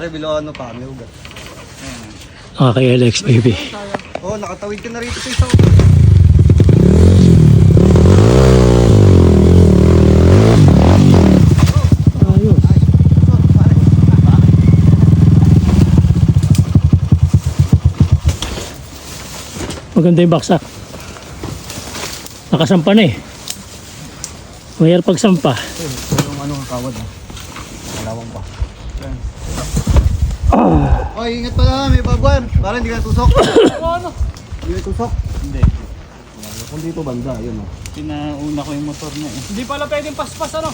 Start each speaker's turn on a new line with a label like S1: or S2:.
S1: pare, Biloano pa, may ugat.
S2: Okay, Alex, baby.
S1: Oo, nakatawid ka na rito sa isang.
S2: Ayos. Maganda yung baksak. Nakasampa na eh. Mayroon pagsampa.
S1: Yung ano ang kawad ha. Malawang pa. Oy, ingat pala, may bagwan. Para hindi ka tusok.
S3: Ano?
S1: Hindi ka tusok.
S3: Hindi.
S1: Kung dito banda, yun o.
S3: Pinauna ko yung motor na eh. Hindi pala pwedeng paspas ano?